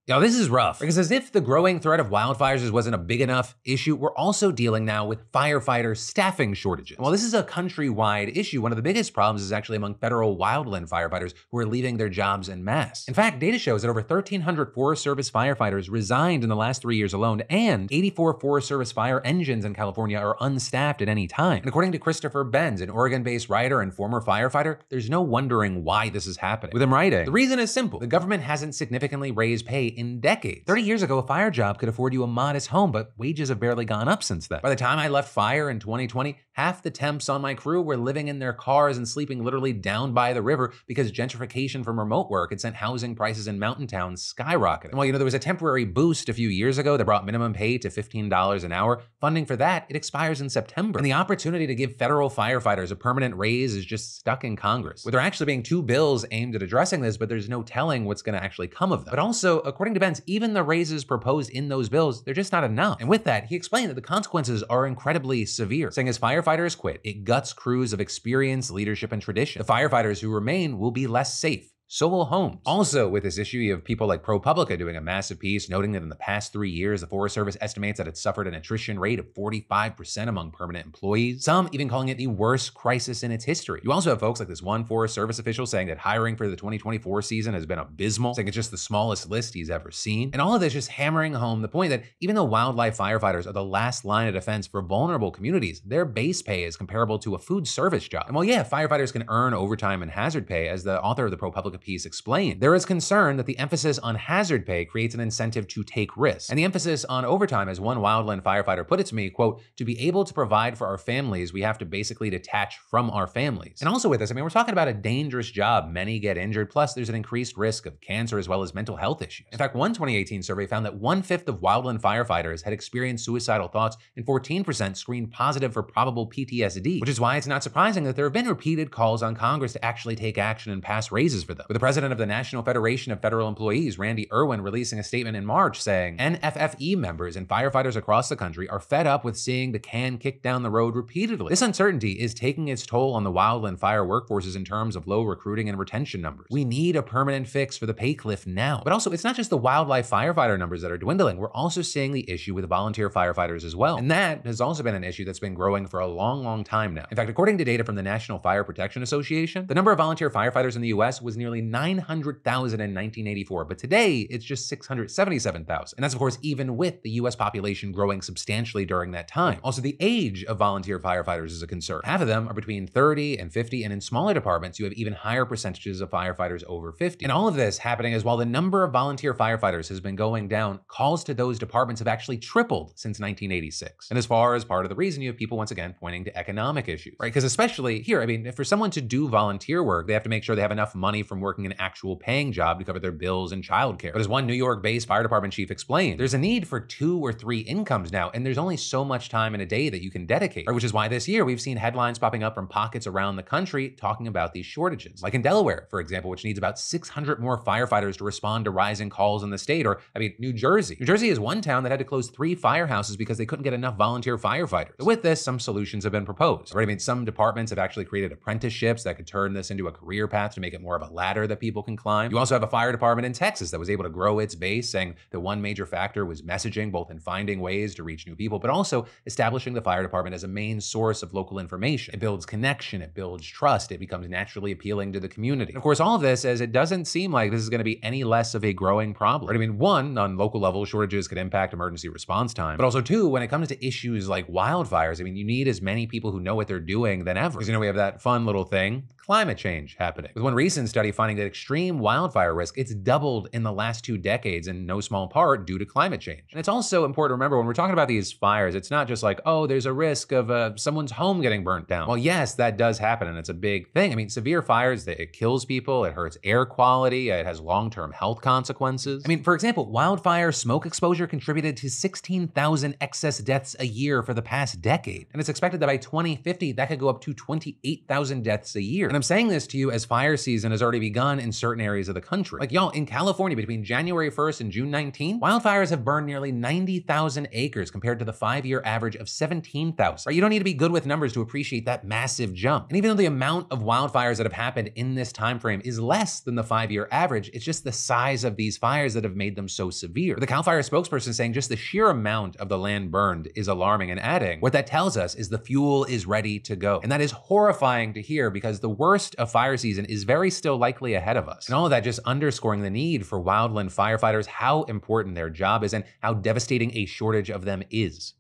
Yo, this is rough, because as if the growing threat of wildfires wasn't a big enough issue, we're also dealing now with firefighter staffing shortages. While this is a countrywide issue, one of the biggest problems is actually among federal wildland firefighters who are leaving their jobs en masse. In fact, data shows that over 1,300 Forest Service firefighters resigned in the last 3 years alone, and 84 Forest Service fire engines in California are unstaffed at any time. And according to Christopher Benz, an Oregon-based writer and former firefighter, there's no wondering why this is happening. With him writing, the reason is simple. The government hasn't significantly raised pay in decades. 30 years ago, a fire job could afford you a modest home, but wages have barely gone up since then. By the time I left fire in 2020, half the temps on my crew were living in their cars and sleeping literally down by the river because gentrification from remote work had sent housing prices in mountain towns skyrocketing. And while there was a temporary boost a few years ago that brought minimum pay to $15 an hour, funding for that, it expires in September. And the opportunity to give federal firefighters a permanent raise is just stuck in Congress, with there actually being 2 bills aimed at addressing this, but there's no telling what's going to actually come of them. But also, according to Benz, even the raises proposed in those bills, they're just not enough. And with that, he explained that the consequences are incredibly severe, saying as firefighters quit, it guts crews of experience, leadership, and tradition. The firefighters who remain will be less safe. So will homes. Also, with this issue, you have people like ProPublica doing a massive piece noting that in the past 3 years, the Forest Service estimates that it suffered an attrition rate of 45% among permanent employees, some even calling it the worst crisis in its history. You also have folks like this one Forest Service official saying that hiring for the 2024 season has been abysmal, saying it's just the smallest list he's ever seen. And all of this just hammering home the point that even though wildlife firefighters are the last line of defense for vulnerable communities, their base pay is comparable to a food service job. And while yeah, firefighters can earn overtime and hazard pay, as the author of the ProPublica piece explained, there is concern that the emphasis on hazard pay creates an incentive to take risks. And the emphasis on overtime, as one wildland firefighter put it to me, quote, to be able to provide for our families, we have to basically detach from our families. And also with this, we're talking about a dangerous job. Many get injured, plus there's an increased risk of cancer as well as mental health issues. In fact, one 2018 survey found that 1/5 of wildland firefighters had experienced suicidal thoughts and 14% screened positive for probable PTSD, which is why it's not surprising that there have been repeated calls on Congress to actually take action and pass raises for them. With the president of the National Federation of Federal Employees, Randy Irwin, releasing a statement in March saying, NFFE members and firefighters across the country are fed up with seeing the can kicked down the road repeatedly. This uncertainty is taking its toll on the wildland fire workforces in terms of low recruiting and retention numbers. We need a permanent fix for the pay cliff now. But also, it's not just the wildlife firefighter numbers that are dwindling. We're also seeing the issue with volunteer firefighters as well. And that has also been an issue that's been growing for a long time now. In fact, according to data from the National Fire Protection Association, the number of volunteer firefighters in the US was nearly 900,000 in 1984, but today it's just 677,000. And that's of course even with the US population growing substantially during that time. Also, the age of volunteer firefighters is a concern. Half of them are between 30 and 50, and in smaller departments, you have even higher percentages of firefighters over 50. And all of this happening as while the number of volunteer firefighters has been going down, calls to those departments have actually tripled since 1986. And as far as part of the reason, you have people once again pointing to economic issues, right? Because especially here, for someone to do volunteer work, they have to make sure they have enough money from working an actual paying job to cover their bills and childcare. But as one New York-based fire department chief explained, there's a need for 2 or 3 incomes now, and there's only so much time in a day that you can dedicate, right? Which is why this year we've seen headlines popping up from pockets around the country talking about these shortages. Like in Delaware, for example, which needs about 600 more firefighters to respond to rising calls in the state, or New Jersey. New Jersey is one town that had to close 3 firehouses because they couldn't get enough volunteer firefighters. But with this, some solutions have been proposed, right? Some departments have actually created apprenticeships that could turn this into a career path to make it more of a ladder that people can climb. You also have a fire department in Texas that was able to grow its base, saying that one major factor was messaging, both in finding ways to reach new people, but also establishing the fire department as a main source of local information. It builds connection, it builds trust, it becomes naturally appealing to the community. And of course, all of this, as it doesn't seem like this is going to be any less of a growing problem. Right? One, on local level, shortages could impact emergency response time, but also 2, when it comes to issues like wildfires, you need as many people who know what they're doing than ever. Because we have that fun little thing, climate change happening. With one recent study finding that extreme wildfire risk, it's doubled in the last 2 decades, in no small part due to climate change. And it's also important to remember when we're talking about these fires, it's not just like, oh, there's a risk of someone's home getting burnt down. Well, yes, that does happen, and it's a big thing. Severe fires, it kills people, it hurts air quality, it has long-term health consequences. For example, wildfire smoke exposure contributed to 16,000 excess deaths a year for the past decade. And it's expected that by 2050, that could go up to 28,000 deaths a year. And I'm saying this to you as fire season has already begun in certain areas of the country. Like y'all, in California, between January 1st and June 19th, wildfires have burned nearly 90,000 acres compared to the 5-year average of 17,000. Right? You don't need to be good with numbers to appreciate that massive jump. And even though the amount of wildfires that have happened in this time frame is less than the 5-year average, it's just the size of these fires that have made them so severe. The CAL FIRE spokesperson saying just the sheer amount of the land burned is alarming, and adding, what that tells us is the fuel is ready to go. And that is horrifying to hear because the worst of fire season is very still likely ahead of us. And all of that just underscoring the need for wildland firefighters, how important their job is, and how devastating a shortage of them is.